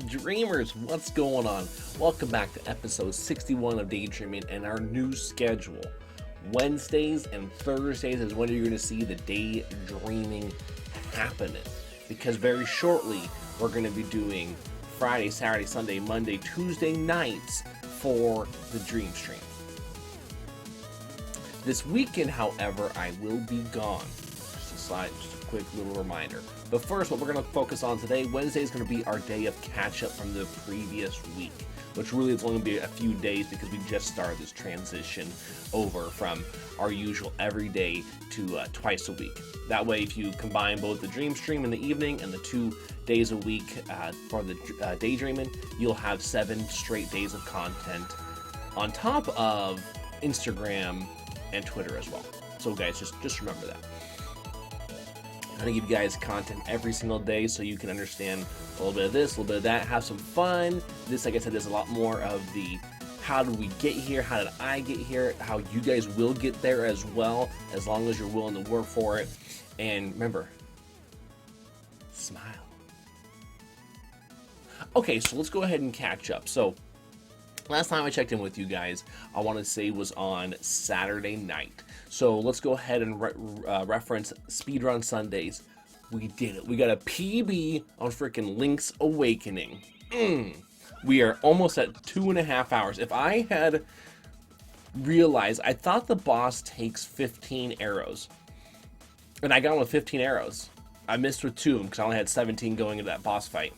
Dreamers, what's going on? Welcome back to episode 61 of Daydreaming and our new schedule. Wednesdays and Thursdays is when you're going to see the daydreaming happening, because very shortly we're going to be doing Friday, Saturday, Sunday, Monday, Tuesday nights for the Dream Stream. This weekend, however, I will be gone. Just a quick little reminder. But first, what we're going to focus on today, Wednesday is going to be our day of catch-up from the previous week, which really is only going to be a few days because we just started this transition over from our usual every day to twice a week. That way, if you combine both the Dream Stream in the evening and the 2 days a week for the Daydreaming, you'll have 7 straight days of content on top of Instagram and Twitter as well. So guys, just remember that. I'm going to give you guys content every single day so you can understand a little bit of this, a little bit of that, have some fun. This, like I said, is a lot more of the how did we get here, how did I get here, how you guys will get there as well, as long as you're willing to work for it. And remember, smile. Okay, so let's go ahead and catch up. So last time I checked in with you guys, I want to say was on Saturday night. So let's go ahead and reference Speedrun Sundays. We did it. We got a PB on freaking Link's Awakening. We are almost at 2.5 hours. If I had realized, I thought the boss takes 15 arrows. And I got him with 15 arrows. I missed with 2 of them because I only had 17 going into that boss fight.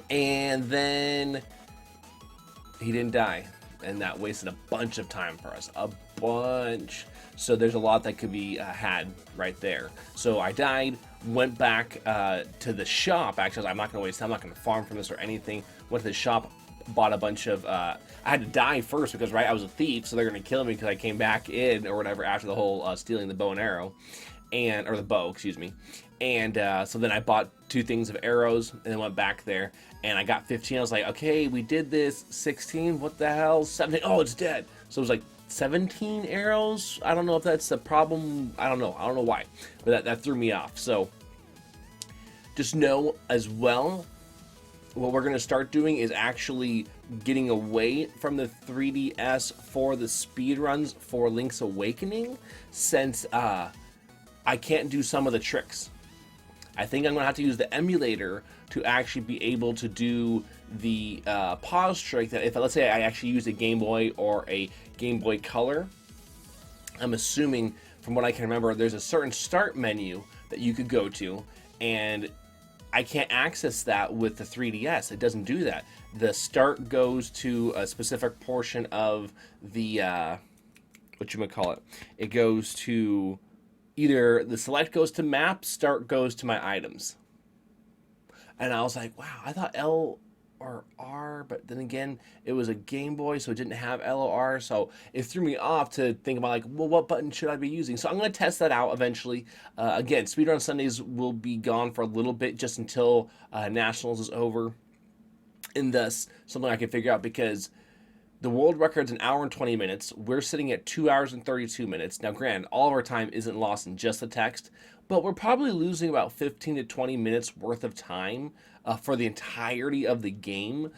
And then he didn't die, and that wasted a bunch of time for us, a bunch. So there's a lot that could be had right there. So I died, went back to the shop. Actually, I'm not going to waste time. I'm not going to farm from this or anything. Went to the shop, bought a bunch of. I had to die first because I was a thief, so they're going to kill me because I came back in or whatever after the whole stealing the bow and arrow, or the bow, excuse me. And so then I bought 2 things of arrows and then went back there and I got 15. I was like, okay, we did this. 16, what the hell? 17, oh, it's dead. So it was like 17 arrows. I don't know if that's a problem. I don't know why, but that threw me off. So just know as well, what we're going to start doing is actually getting away from the 3DS for the speedruns for Link's Awakening, since I can't do some of the tricks. I think I'm going to have to use the emulator to actually be able to do the pause trick that if, let's say, I actually use a Game Boy or a Game Boy Color, I'm assuming, from what I can remember, there's a certain start menu that you could go to, and I can't access that with the 3DS. It doesn't do that. The start goes to a specific portion of the, it goes to either the select goes to map, start goes to my items. And I was like, wow, I thought L or R, but then again, it was a Game Boy, so it didn't have L or R, so it threw me off to think about, like, well, what button should I be using? So I'm going to test that out eventually. Again, Speedrun Sundays will be gone for a little bit, just until Nationals is over, and thus something I can figure out, because the world record's 1 hour and 20 minutes. We're sitting at 2 hours and 32 minutes. Now, granted, all of our time isn't lost in just the text, but we're probably losing about 15 to 20 minutes worth of time for the entirety of the game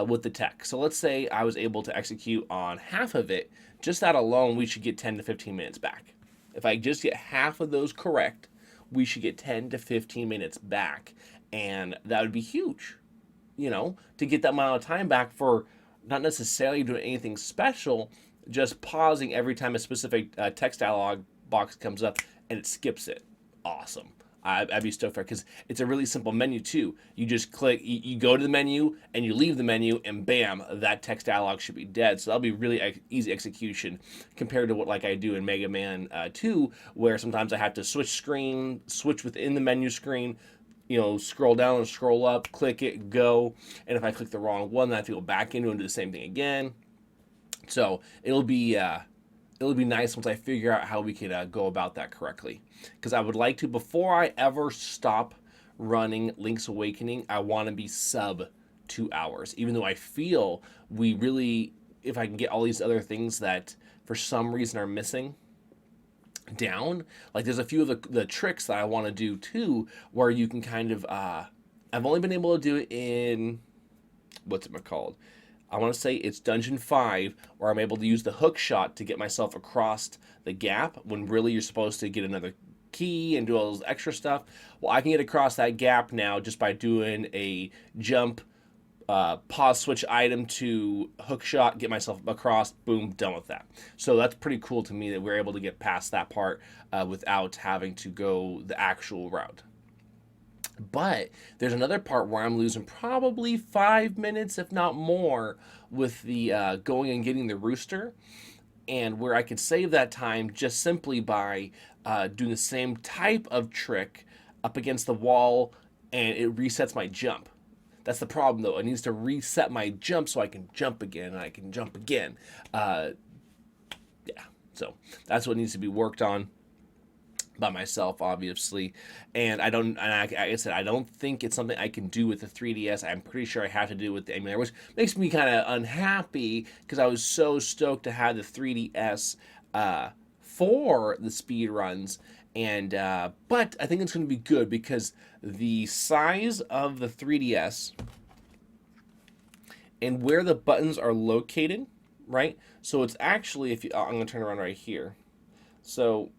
with the text. So let's say I was able to execute on half of it. Just that alone, we should get 10 to 15 minutes back. If I just get half of those correct, we should get 10 to 15 minutes back. And that would be huge, to get that amount of time back for not necessarily doing anything special, just pausing every time a specific text dialog box comes up and it skips it. Awesome. I'd be stoked for it, because it's a really simple menu too. You just click, you go to the menu and you leave the menu, and bam, that text dialog should be dead. So that'll be really easy execution compared to what like I do in Mega Man 2, where sometimes I have to switch within the menu screen, scroll down and scroll up, click it, go. And if I click the wrong one, then I have to go back into and do the same thing again. So it'll be nice once I figure out how we could go about that correctly. Because I would like to, before I ever stop running Link's Awakening, I want to be sub 2 hours. Even though I feel we really if I can get all these other things that for some reason are missing down. Like there's a few of the tricks that I want to do too, where you can kind of I've only been able to do it in what's it called? I want to say it's Dungeon 5, where I'm able to use the hook shot to get myself across the gap when really you're supposed to get another key and do all this extra stuff. Well, I can get across that gap now just by doing a jump, pause switch item to hook shot, get myself across, boom, done with that. So that's pretty cool to me that we're able to get past that part without having to go the actual route. But there's another part where I'm losing probably 5 minutes, if not more, with the going and getting the rooster, and where I could save that time just simply by doing the same type of trick up against the wall, and it resets my jump. That's the problem, though. It needs to reset my jump so I can jump again, and I can jump again. Yeah, so that's what needs to be worked on by myself, obviously. And like I said, I don't think it's something I can do with the 3DS. I'm pretty sure I have to do it with the emulator, which makes me kind of unhappy because I was so stoked to have the 3DS for the speed runs. And but I think it's going to be good because the size of the 3DS and where the buttons are located, right? So it's actually, if you, I'm going to turn around right here. So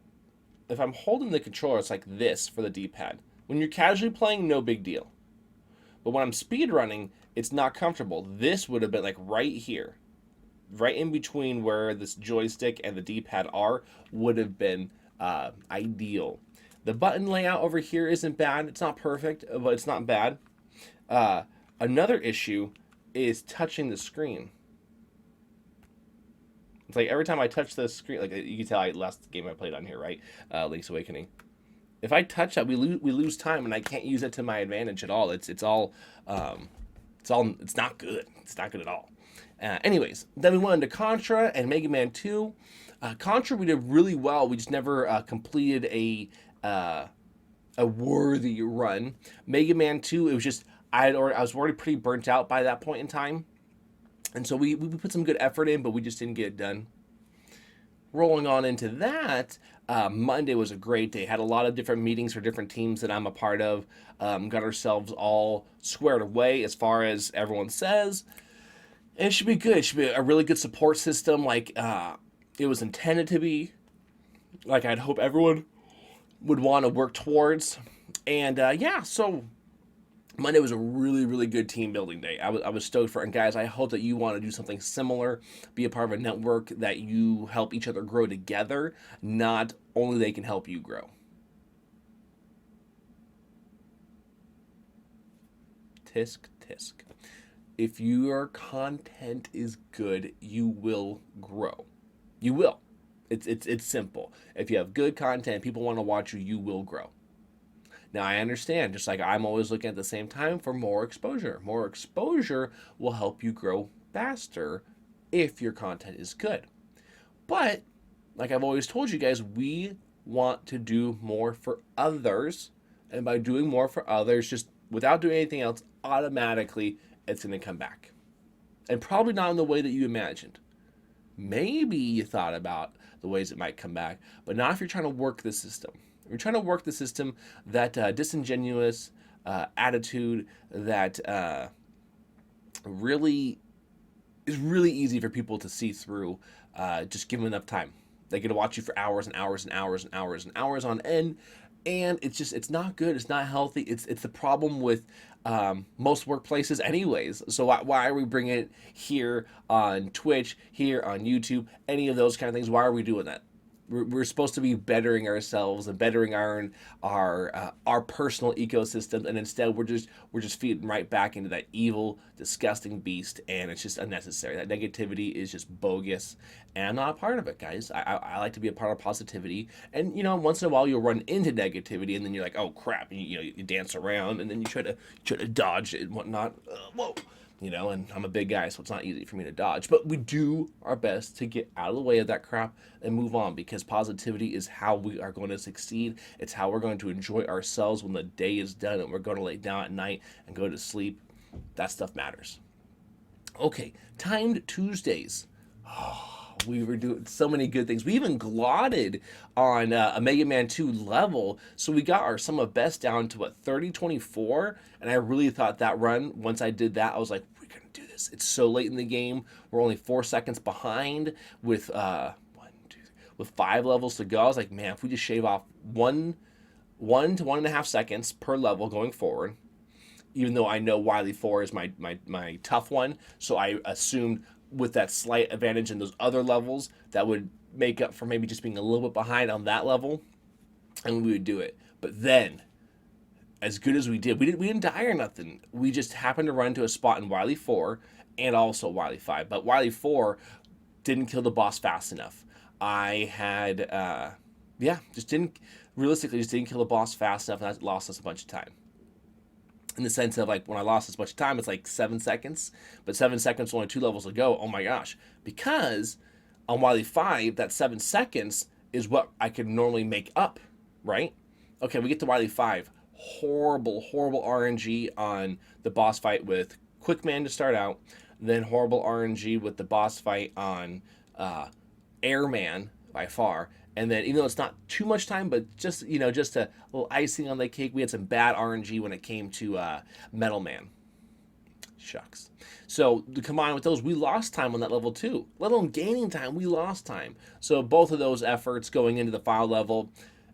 if I'm holding the controller, it's like this for the D-pad. When you're casually playing, no big deal. But when I'm speedrunning, it's not comfortable. This would have been like right here. Right in between where this joystick and the D-pad are would have been ideal. The button layout over here isn't bad. It's not perfect, but it's not bad. Another issue is touching the screen. It's like every time I touch the screen, like you can tell, last game I played on here, right? Link's Awakening. If I touch that, we lose time, and I can't use it to my advantage at all. It's not good. It's not good at all. Anyways, then we went into Contra and Mega Man 2. Contra we did really well. We just never completed a worthy run. Mega Man 2, it was just I was already pretty burnt out by that point in time. And so we put some good effort in, but we just didn't get it done. Rolling on into that, Monday was a great day. Had a lot of different meetings for different teams that I'm a part of. Got ourselves all squared away as far as everyone says. And it should be good. It should be a really good support system like it was intended to be. Like I'd hope everyone would want to work towards. And yeah, so Monday was a really, really good team building day. I was stoked for it. And guys, I hope that you want to do something similar, be a part of a network that you help each other grow together, not only they can help you grow. Tisk, tisk. If your content is good, you will grow. You will. It's simple. If you have good content, people want to watch you, you will grow. Now, I understand, just like I'm always looking at the same time for more exposure. More exposure will help you grow faster if your content is good. But, like I've always told you guys, we want to do more for others. And by doing more for others, just without doing anything else, automatically it's going to come back. And probably not in the way that you imagined. Maybe you thought about the ways it might come back, but not if you're trying to work the system. You're trying to work the system, that disingenuous attitude that really is really easy for people to see through. Just give them enough time. They get to watch you for hours and hours and hours and hours and hours on end, and it's not good. It's not healthy. It's the problem with most workplaces, anyways. So why are we bringing it here on Twitch, here on YouTube, any of those kind of things? Why are we doing that? We're supposed to be bettering ourselves and bettering our personal ecosystem, and instead we're just feeding right back into that evil, disgusting beast, and it's just unnecessary. That negativity is just bogus, and I'm not a part of it, guys. I like to be a part of positivity, and once in a while you'll run into negativity, and then you're like, oh crap, and you dance around, and then you try to dodge it and whatnot. Whoa. And I'm a big guy, so it's not easy for me to dodge. But we do our best to get out of the way of that crap and move on, because positivity is how we are going to succeed. It's how we're going to enjoy ourselves when the day is done and we're going to lay down at night and go to sleep. That stuff matters. Okay, timed Tuesdays. We were doing so many good things. We even glotted on a Mega Man 2 level. So we got our sum of best down to what, 30-24. And I really thought that run, once I did that, I was like, we're going to do this. It's so late in the game. We're only 4 seconds behind with with 5 levels to go. I was like, man, if we just shave off one to 1.5 seconds per level going forward, even though I know Wily 4 is my tough one, so I assumed with that slight advantage in those other levels, that would make up for maybe just being a little bit behind on that level, and we would do it. But then, as good as we didn't die or nothing. We just happened to run into a spot in Wily 4 and also Wily 5. But Wily 4 didn't kill the boss fast enough. I had, just didn't, realistically, just didn't kill the boss fast enough, and that lost us a bunch of time. In the sense of, like, when I lost this much time, it's like 7 seconds, but 7 seconds, only 2 levels to go. Oh my gosh. Because on Wily 5, that 7 seconds is what I could normally make up, right? Okay, we get to Wily 5. Horrible RNG on the boss fight with Quickman to start out. Then horrible RNG with the boss fight on Airman by far. And then, even though it's not too much time, but just just a little icing on the cake, we had some bad RNG when it came to Metal Man. Shucks. So to combine with those, we lost time on that level too. Let alone gaining time, we lost time. So both of those efforts going into the final level,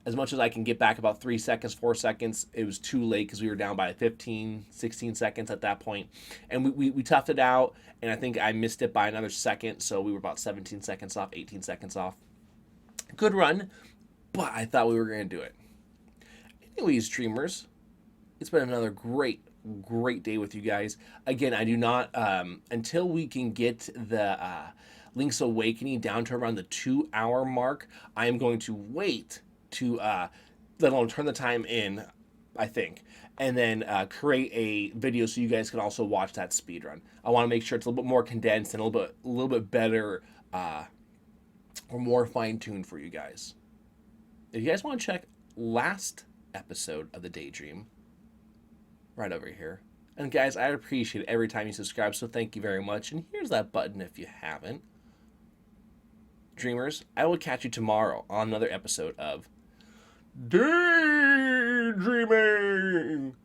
as much as I can get back about 3 seconds, 4 seconds, it was too late because we were down by 15, 16 seconds at that point. And we toughed it out, and I think I missed it by another second, so we were about 17 seconds off, 18 seconds off. Good run, but I thought we were going to do it. Anyways, streamers, it's been another great day with you guys. Again, I do not, until we can get the Link's Awakening down to around the 2-hour mark, I am going to wait to let alone turn the time in, I think, and then create a video so you guys can also watch that speed run. I want to make sure it's a little bit more condensed and a little bit better or more fine-tuned for you guys. If you guys want to check last episode of the Daydream, right over here. And guys, I appreciate every time you subscribe, so thank you very much. And here's that button if you haven't. Dreamers, I will catch you tomorrow on another episode of Daydreaming.